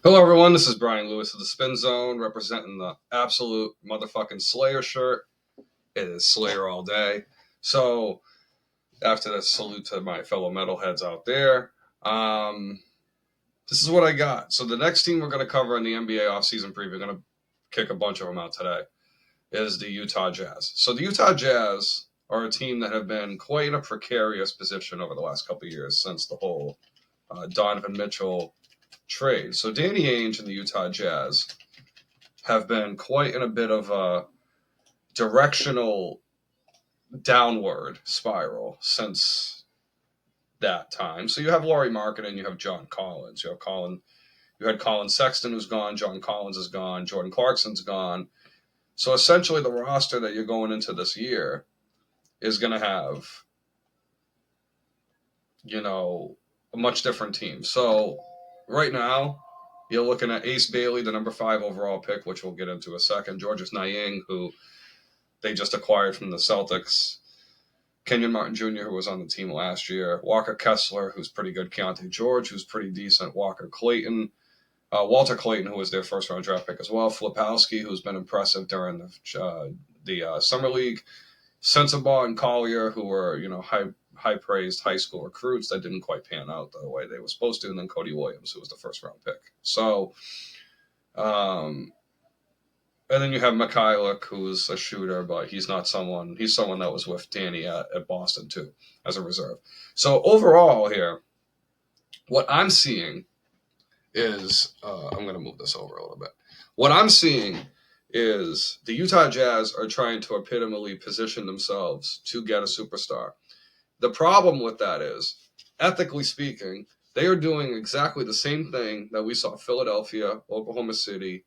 Hello, everyone. This is Brian Lewis of the Spin Zone, representing the absolute motherfucking Slayer shirt. It is Slayer all day. So, after this, salute to my fellow metalheads out there. This is what I got. So, the next team we're going to cover in the NBA offseason preview, going to kick a bunch of them out today, is the Utah Jazz. So, the Utah Jazz are a team that have been quite in a precarious position over the last couple of years since the whole Donovan Mitchell trade. So Danny Ainge and the Utah Jazz have been quite in a bit of a directional downward spiral since that time. So you have Lauri Markkanen, you have John Collins, you had Colin Sexton who's gone, John Collins is gone, Jordan Clarkson's gone. So essentially the roster that you're going into this year is going to have, a much different team. So right now, you're looking at Ace Bailey, the number 5 overall pick, which we'll get into a second. Georges Niang, who they just acquired from the Celtics. Kenyon Martin Jr., who was on the team last year. Walker Kessler, who's pretty good. Keyonte George, who's pretty decent. Walter Clayton, who was their first-round draft pick as well. Filipowski, who's been impressive during the summer league. Sensabaugh and Collier, who were high-praised high school recruits that didn't quite pan out the way they were supposed to, and then Cody Williams, who was the first-round pick. So, and then you have Mikhailuk, who's a shooter, but he's someone that was with Danny at Boston too, as a reserve. So overall here, what I'm seeing is, I'm going to move this over a little bit. What I'm seeing is the Utah Jazz are trying to epitomally position themselves to get a superstar. The problem with that is, ethically speaking, they are doing exactly the same thing that we saw Philadelphia, Oklahoma City,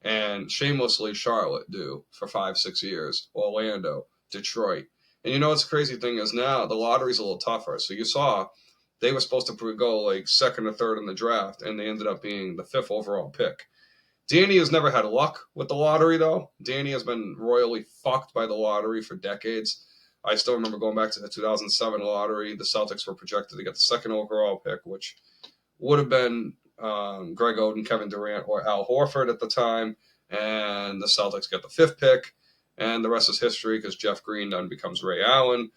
and shamelessly Charlotte do for 5-6 years, Orlando, Detroit. And what's the crazy thing is now the lottery's a little tougher. So you saw they were supposed to go like second or third in the draft, and they ended up being the 5th overall pick. Danny has never had luck with the lottery, though. Danny has been royally fucked by the lottery for decades. I still remember going back to the 2007 lottery. The Celtics were projected to get the 2nd overall pick, which would have been Greg Oden, Kevin Durant, or Al Horford at the time. And the Celtics get the 5th pick. And the rest is history because Jeff Green then becomes Ray Allen.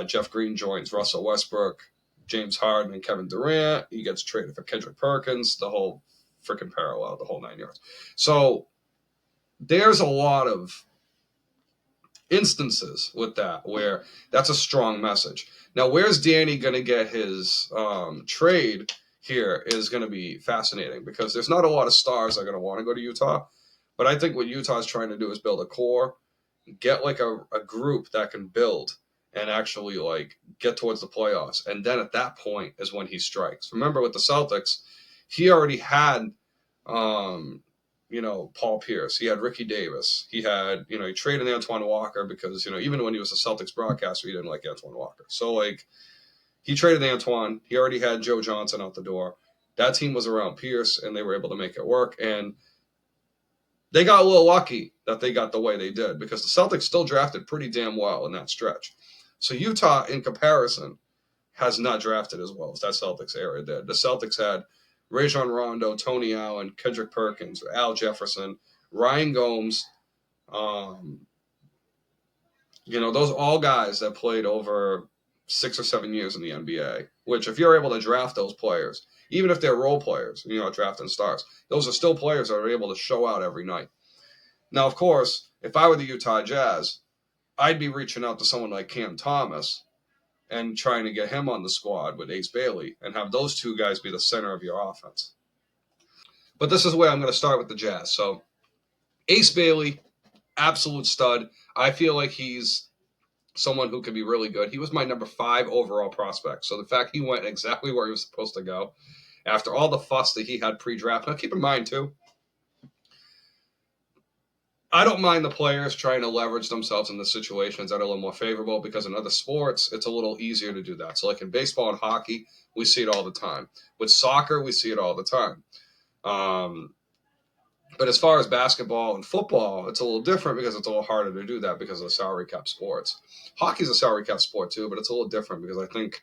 Jeff Green joins Russell Westbrook, James Harden, and Kevin Durant. He gets traded for Kendrick Perkins, the whole freaking parallel, the whole 9 yards. So there's a lot of instances with that where that's a strong message. Now, where's Danny going to get his trade here is going to be fascinating because there's not a lot of stars that are going to want to go to Utah. But I think what Utah's trying to do is build a core, get like a group that can build and actually like get towards the playoffs. And then at that point is when he strikes. Remember with the Celtics, he already had Paul Pierce. He had Ricky Davis. He had, he traded Antoine Walker because, even when he was a Celtics broadcaster, he didn't like Antoine Walker. So, he traded Antoine. He already had Joe Johnson out the door. That team was around Pierce, and they were able to make it work. And they got a little lucky that they got the way they did because the Celtics still drafted pretty damn well in that stretch. So Utah, in comparison, has not drafted as well as that Celtics era did. The Celtics had Rajon Rondo, Tony Allen, Kendrick Perkins, Al Jefferson, Ryan Gomes. Those all guys that played over 6 or 7 years in the NBA, which if you're able to draft those players, even if they're role players, drafting stars, those are still players that are able to show out every night. Now, of course, if I were the Utah Jazz, I'd be reaching out to someone like Cam Thomas and trying to get him on the squad with Ace Bailey and have those two guys be the center of your offense. But this is where I'm going to start with the Jazz. So Ace Bailey, absolute stud. I feel like he's someone who could be really good. He was my number 5 overall prospect. So the fact he went exactly where he was supposed to go after all the fuss that he had pre-draft. Now keep in mind too, I don't mind the players trying to leverage themselves in the situations that are a little more favorable because in other sports, it's a little easier to do that. So like in baseball and hockey, we see it all the time. With soccer, we see it all the time. But as far as basketball and football, it's a little different because it's a little harder to do that because of the salary cap sports. Hockey's a salary cap sport too, but it's a little different because I think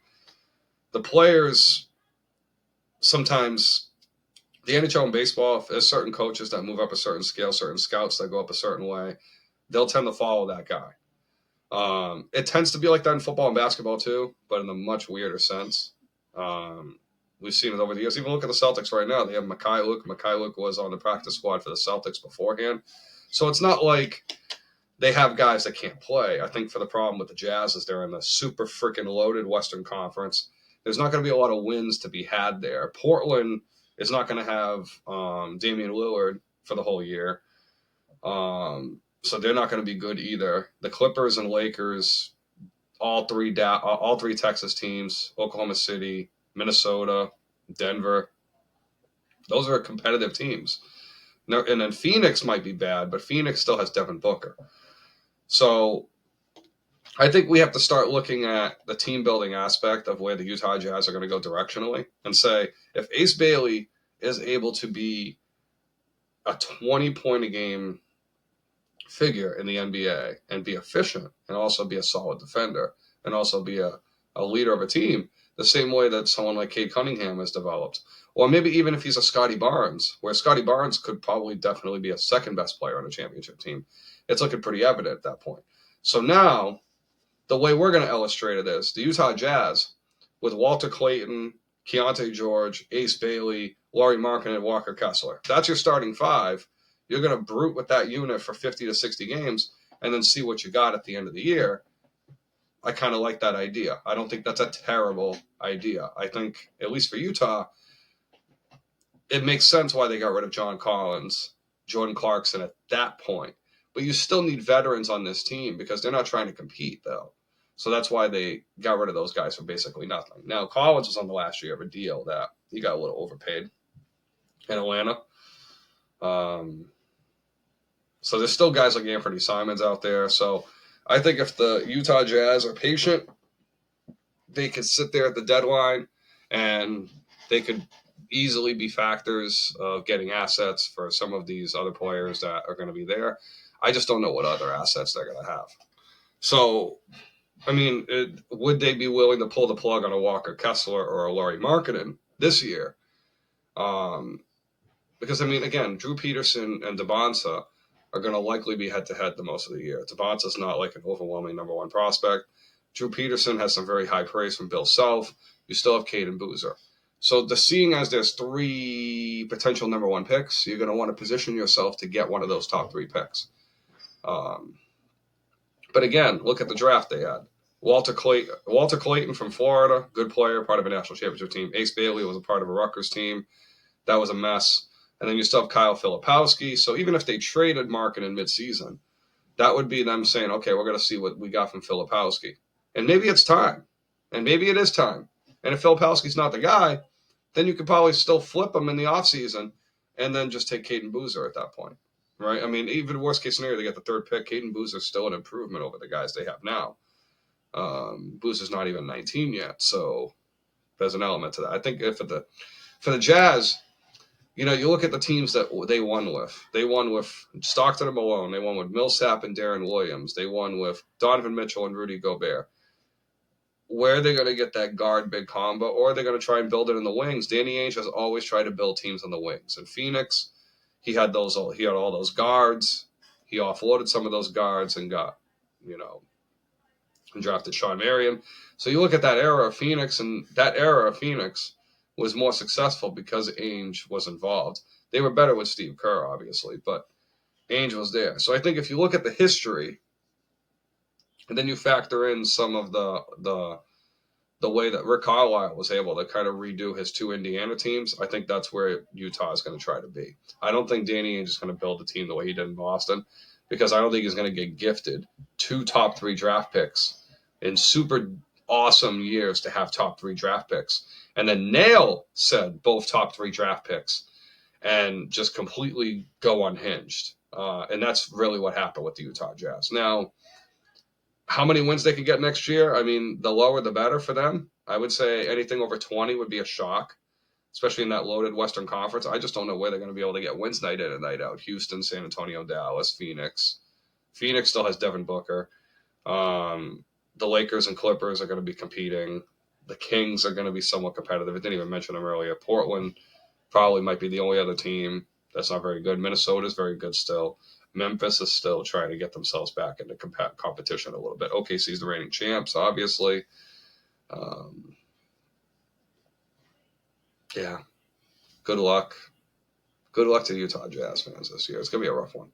the players sometimes the NHL and baseball, if there's certain coaches that move up a certain scale, certain scouts that go up a certain way, they'll tend to follow that guy. It tends to be like that in football and basketball too, but in a much weirder sense. We've seen it over the years. Even look at the Celtics right now. They have Mikhailuk. Mikhailuk was on the practice squad for the Celtics beforehand. So it's not like they have guys that can't play. I think for the problem with the Jazz is they're in the super freaking loaded Western Conference. There's not going to be a lot of wins to be had there. Portland is not going to have Damian Lillard for the whole year. So they're not going to be good either. The Clippers and Lakers, all three Texas teams, Oklahoma City, Minnesota, Denver, those are competitive teams. And then Phoenix might be bad, but Phoenix still has Devin Booker. So I think we have to start looking at the team building aspect of where the Utah Jazz are going to go directionally and say, if Ace Bailey is able to be a 20-point-a-game figure in the NBA and be efficient and also be a solid defender and also be a leader of a team, the same way that someone like Cade Cunningham has developed. Or maybe even if he's a Scotty Barnes, where Scotty Barnes could probably definitely be a second best player on a championship team. It's looking pretty evident at that point. So now, the way we're going to illustrate it is the Utah Jazz with Walter Clayton, Keyonte George, Ace Bailey, Lauri Markkanen, and Walker Kessler. That's your starting five. You're going to brute with that unit for 50 to 60 games and then see what you got at the end of the year. I kind of like that idea. I don't think that's a terrible idea. I think, at least for Utah, it makes sense why they got rid of John Collins, Jordan Clarkson at that point. But you still need veterans on this team because they're not trying to compete, though. So that's why they got rid of those guys for basically nothing. Now, Collins was on the last year of a deal that he got a little overpaid in Atlanta. So there's still guys like Anthony Simons out there. So I think if the Utah Jazz are patient, they could sit there at the deadline and they could easily be factors of getting assets for some of these other players that are going to be there. I just don't know what other assets they're going to have. So, I mean, would they be willing to pull the plug on a Walker Kessler or a Lauri Markkanen this year? Because, I mean, again, Drew Peterson and Debonsa are going to likely be head-to-head the most of the year. Debonsa's not like an overwhelming number one prospect. Drew Peterson has some very high praise from Bill Self. You still have Cade and Boozer. So seeing as there's three potential number one picks, you're going to want to position yourself to get one of those top three picks. But again, look at the draft they had. Walter Clayton from Florida, good player, part of a national championship team. Ace Bailey was a part of a Rutgers team. That was a mess. And then you still have Kyle Filipowski. So even if they traded Markkanen in midseason, that would be them saying, okay, we're going to see what we got from Filipowski. And maybe it's time. And maybe it is time. And if Filipowski's not the guy, then you could probably still flip him in the offseason and then just take Caden Boozer at that point. Right? I mean, even worst case scenario, they get the third pick. Caden Boozer's still an improvement over the guys they have now. Boozer's not even 19 yet, so there's an element to that. I think for the Jazz, you know, you look at the teams that they won with. They won with Stockton and Malone. They won with Millsap and Darren Williams. They won with Donovan Mitchell and Rudy Gobert. Where are they going to get that guard big combo, or are they going to try and build it in the wings? Danny Ainge has always tried to build teams on the wings. In Phoenix, he had all those guards. He offloaded some of those guards and got, and drafted Sean Marion. So you look at that era of Phoenix, and that era of Phoenix was more successful because Ainge was involved. They were better with Steve Kerr, obviously, but Ainge was there. So I think if you look at the history, and then you factor in some of the way that Rick Carlisle was able to kind of redo his two Indiana teams, I think that's where Utah is going to try to be. I don't think Danny Ainge is going to build a team the way he did in Boston, because I don't think he's going to get gifted 2 top 3 draft picks in super awesome years to have top 3 draft picks, and then nail said both top 3 draft picks and just completely go unhinged. And that's really what happened with the Utah Jazz. Now, how many wins they could get next year? I mean, the lower the better for them. I would say anything over 20 would be a shock, especially in that loaded Western Conference. I just don't know where they're going to be able to get wins night in and night out. Houston, San Antonio, Dallas, Phoenix. Phoenix still has Devin Booker. The Lakers and Clippers are going to be competing. The Kings are going to be somewhat competitive. I didn't even mention them earlier. Portland probably might be the only other team that's not very good. Minnesota's very good still. Memphis is still trying to get themselves back into competition a little bit. OKC's the reigning champs, obviously. Yeah, good luck. Good luck to the Utah Jazz fans this year. It's going to be a rough one.